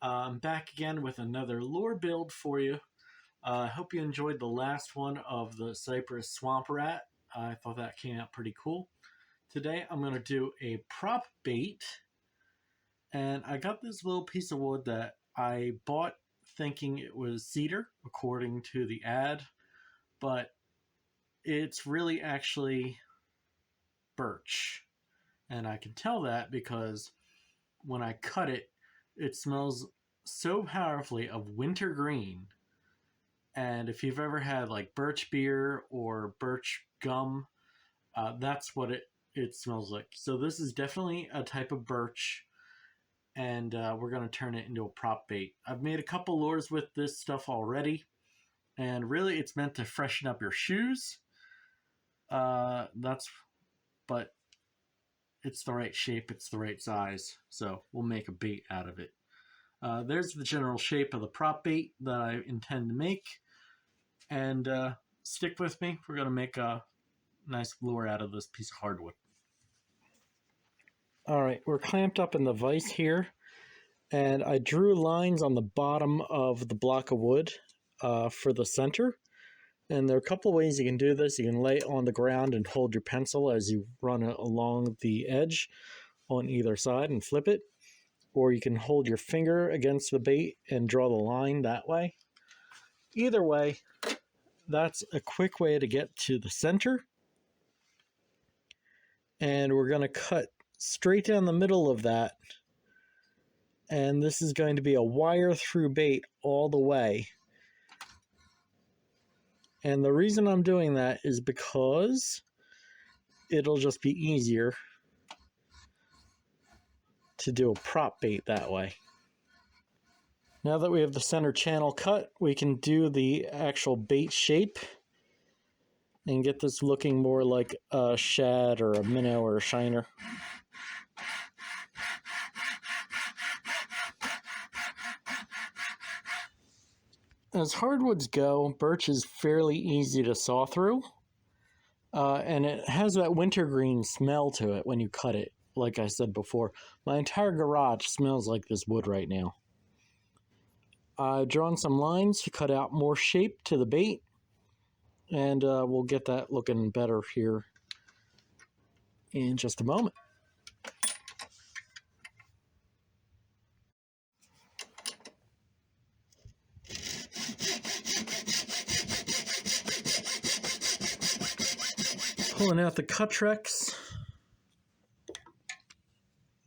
I'm back again with another lure build for you. I hope you enjoyed the last one of the Cypress Swamp Rat. I thought that came out pretty cool. Today I'm going to do a prop bait, and I got this little piece of wood that I bought thinking it was cedar, according to the ad, but it's really actually birch. And I can tell that because when I cut it, it smells so powerfully of wintergreen. And if you've ever had like birch beer or birch gum, that's what it smells like. So this is definitely a type of birch, and we're going to turn it into a prop bait. I've made a couple lures with this stuff already, and really it's meant to freshen up your shoes. But it's the right shape, it's the right size, so we'll make a bait out of it. There's the general shape of the prop bait that I intend to make, and stick with me. We're going to make a nice lure out of this piece of hardwood. Alright, we're clamped up in the vise here, and I drew lines on the bottom of the block of wood for the center. And there are a couple of ways you can do this. You can lay it on the ground and hold your pencil as you run it along the edge on either side and flip it. Or you can hold your finger against the bait and draw the line that way. Either way, that's a quick way to get to the center. And we're going to cut straight down the middle of that. And this is going to be a wire through bait all the way. And the reason I'm doing that is because it'll just be easier to do a prop bait that way. Now that we have the center channel cut, we can do the actual bait shape and get this looking more like a shad or a minnow or a shiner. As hardwoods go, birch is fairly easy to saw through, and it has that wintergreen smell to it when you cut it. Like I said before, my entire garage smells like this wood right now. I've drawn some lines to cut out more shape to the bait, and we'll get that looking better here in just a moment. Pulling out the cut Trex,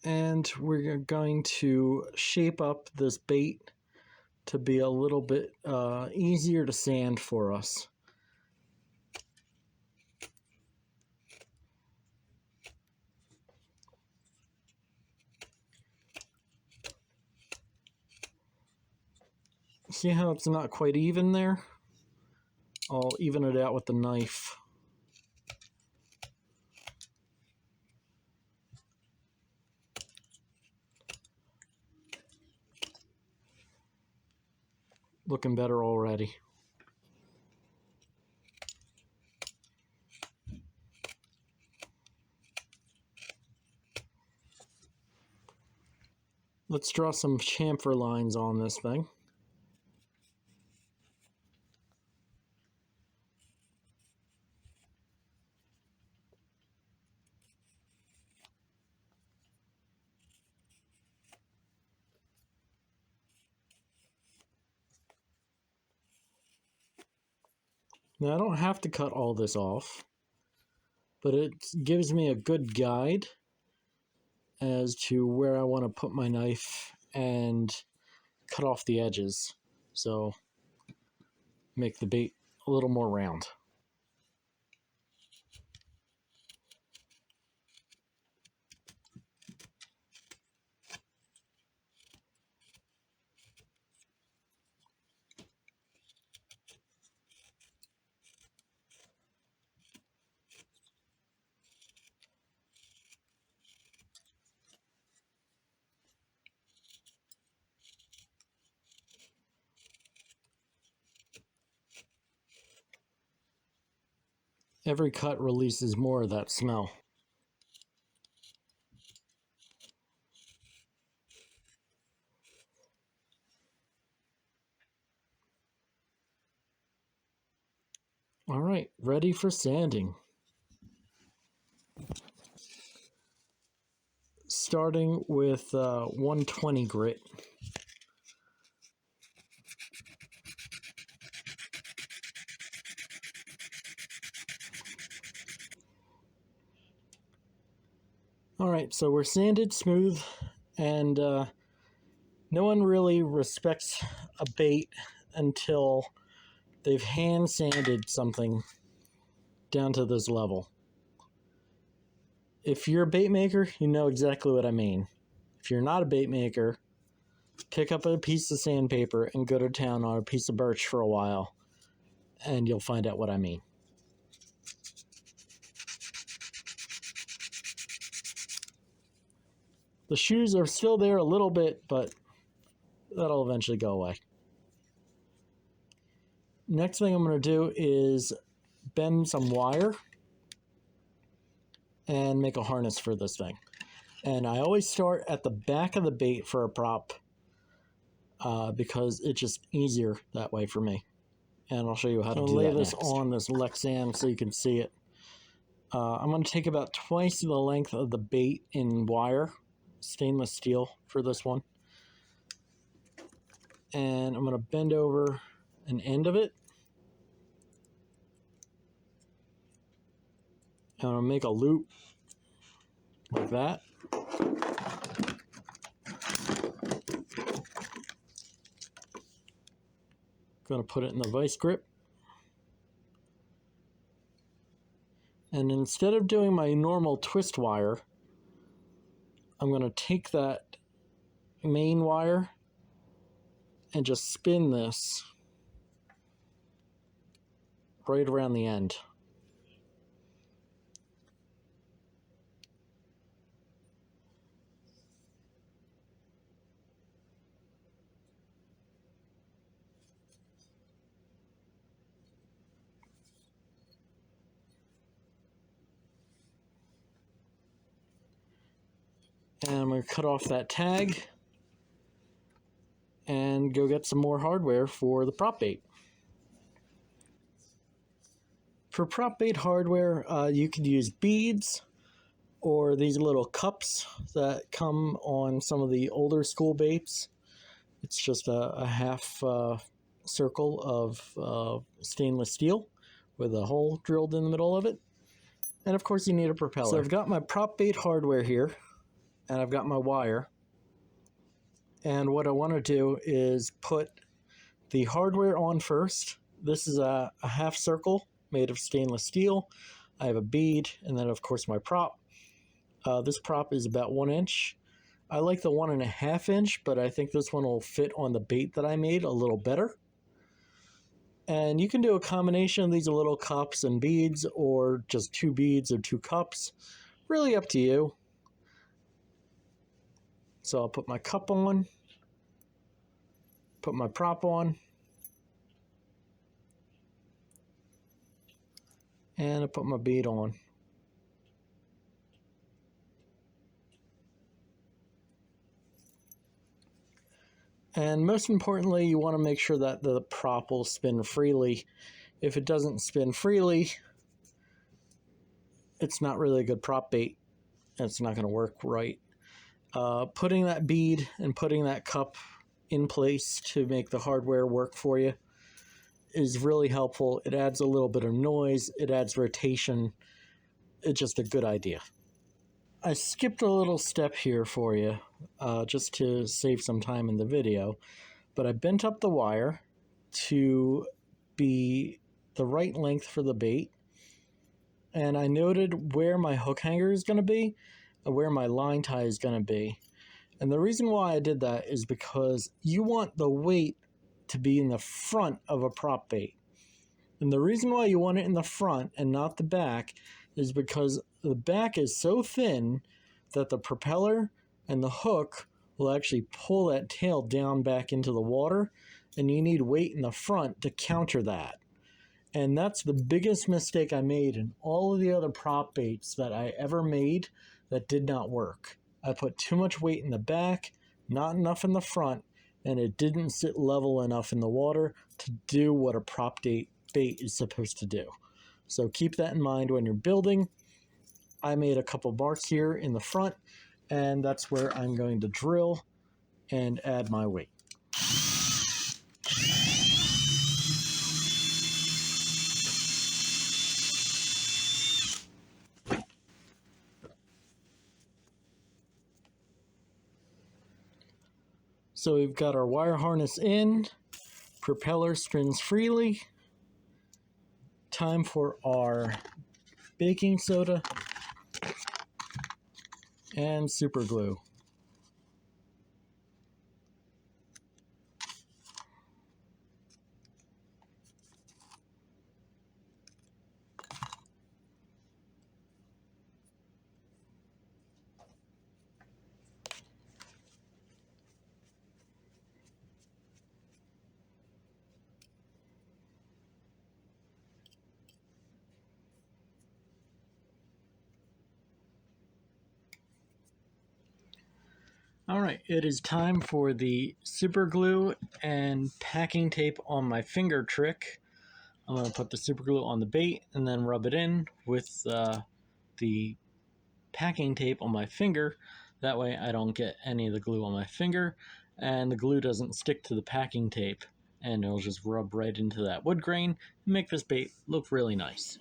and we're going to shape up this bait to be a little bit easier to sand for us. See how it's not quite even there? I'll even it out with the knife. Looking better already. Let's draw some chamfer lines on this thing. Now I don't have to cut all this off, but it gives me a good guide as to where I want to put my knife and cut off the edges, so make the bait a little more round. Every cut releases more of that smell. All right, ready for sanding. Starting with 120 grit. All right, so we're sanded smooth, and no one really respects a bait until they've hand sanded something down to this level. If you're a bait maker, you know exactly what I mean. If you're not a bait maker, pick up a piece of sandpaper and go to town on a piece of birch for a while, and you'll find out what I mean. The shoes are still there a little bit, but that'll eventually go away. Next thing I'm going to do is bend some wire and make a harness for this thing. And I always start at the back of the bait for a prop because it's just easier that way for me. And I'll show you how to do that. Lay this on this Lexan so you can see it. I'm going to take about twice the length of the bait in wire, stainless steel for this one. And I'm going to bend over an end of it. And I'm going to make a loop like that. Going to put it in the vice grip. And instead of doing my normal twist wire, I'm going to take that main wire and just spin this right around the end. And I'm going to cut off that tag and go get some more hardware for the prop bait. For prop bait hardware, you could use beads or these little cups that come on some of the older school baits. It's just a half circle of stainless steel with a hole drilled in the middle of it. And of course you need a propeller. So I've got my prop bait hardware here, and I've got my wire. And what I want to do is put the hardware on first. This is a half circle made of stainless steel. I have a bead, and then of course my prop. This prop is about 1 inch. I like the 1.5 inch, but I think this one will fit on the bait that I made a little better. And you can do a combination of these little cups and beads, or just 2 beads or 2 cups. Really up to you. So I'll put my cup on, put my prop on, and I put my bead on. And most importantly, you want to make sure that the prop will spin freely. If it doesn't spin freely, it's not really a good prop bait. It's not going to work right. Putting that bead and putting that cup in place to make the hardware work for you is really helpful. It adds a little bit of noise. It adds rotation. It's just a good idea. I skipped a little step here for you just to save some time in the video, but I bent up the wire to be the right length for the bait, and I noted where my hook hanger is going to be and where my line tie is going to be. And the reason why I did that is because you want the weight to be in the front of a prop bait. And the reason why you want it in the front and not the back is because the back is so thin that the propeller and the hook will actually pull that tail down back into the water, and you need weight in the front to counter that. And that's the biggest mistake I made in all of the other prop baits that I ever made that did not work. I put too much weight in the back, not enough in the front, and it didn't sit level enough in the water to do what a prop bait bait is supposed to do. So keep that in mind when you're building. I made a couple marks here in the front, and that's where I'm going to drill and add my weight. So we've got our wire harness in, propeller spins freely. Time for our baking soda and super glue. All right, it is time for the super glue and packing tape on my finger trick. I'm going to put the super glue on the bait and then rub it in with the packing tape on my finger. That way I don't get any of the glue on my finger and the glue doesn't stick to the packing tape, and it'll just rub right into that wood grain and make this bait look really nice.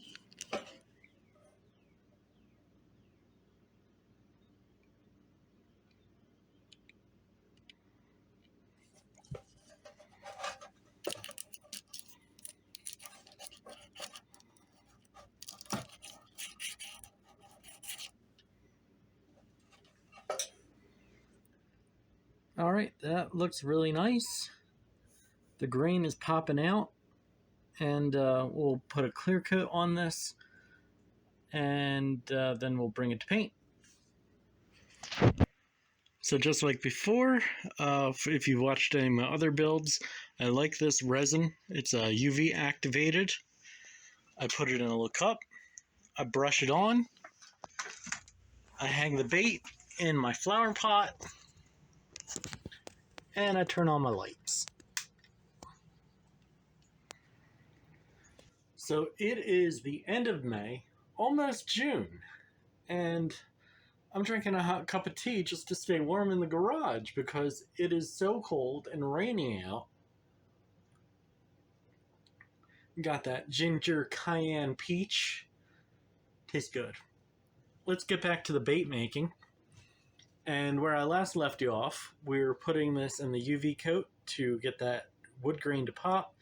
All right, that looks really nice. The grain is popping out, and we'll put a clear coat on this, and then we'll bring it to paint. So just like before, if you've watched any of my other builds, I like this resin. It's UV activated. I put it in a little cup. I brush it on. I hang the bait in my flower pot. And I turn on my lights. So it is the end of May, almost June, and I'm drinking a hot cup of tea just to stay warm in the garage because it is so cold and rainy out. Got that ginger cayenne peach. Tastes good. Let's get back to the bait making. And where I last left you off, we're putting this in the UV coat to get that wood grain to pop.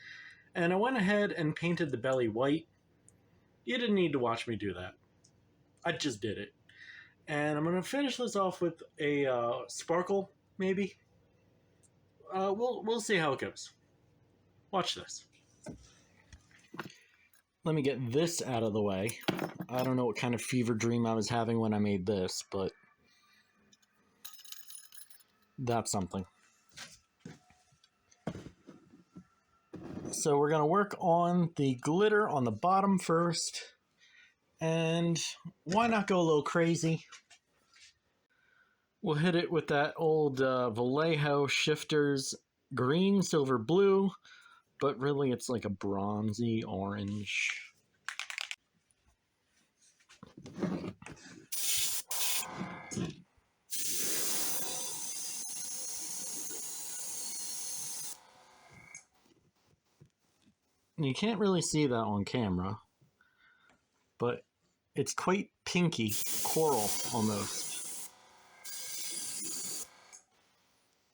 And I went ahead and painted the belly white. You didn't need to watch me do that. I just did it. And I'm going to finish this off with a sparkle, maybe. We'll see how it goes. Watch this. Let me get this out of the way. I don't know what kind of fever dream I was having when I made this, but that's something. So we're going to work on the glitter on the bottom first. And why not go a little crazy? We'll hit it with that old Vallejo Shifters green, silver, blue, but really it's like a bronzy orange. You can't really see that on camera, but it's quite pinky, coral almost.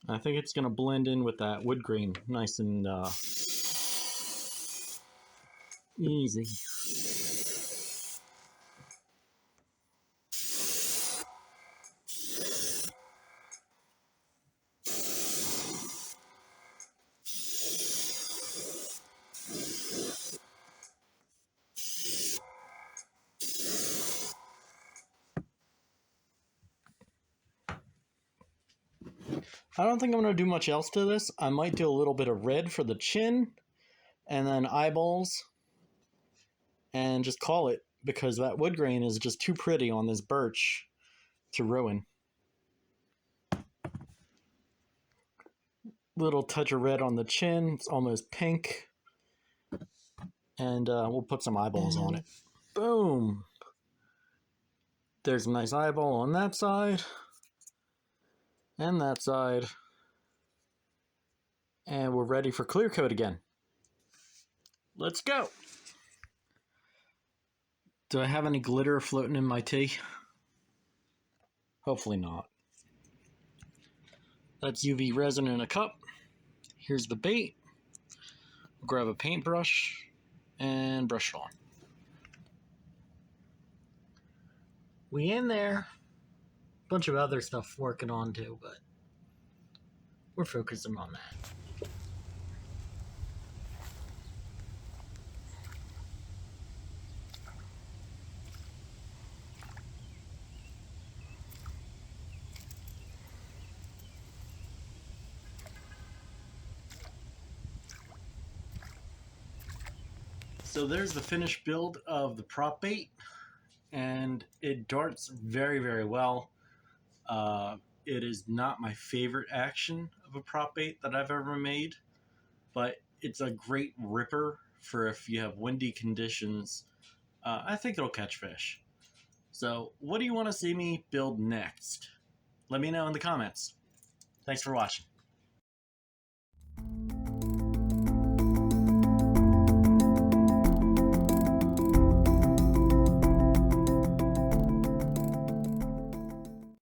I think it's going to blend in with that wood grain nice and easy. I don't think I'm going to do much else to this. I might do a little bit of red for the chin and then eyeballs and just call it, because that wood grain is just too pretty on this birch to ruin. Little touch of red on the chin. It's almost pink. and we'll put some eyeballs on it. Boom! There's a nice eyeball on that side and that side, and we're ready for clear coat again. Let's go! Do I have any glitter floating in my tea? Hopefully not. That's UV resin in a cup. Here's the bait. Grab a paintbrush and brush it on. We in there. Bunch of other stuff working on too, but we're focusing on that. So there's the finished build of the prop bait, and it darts very, very well. It is not my favorite action of a prop bait that I've ever made, but it's a great ripper for if you have windy conditions. I think it'll catch fish. So what do you want to see me build next? Let me know in the comments. Thanks for watching.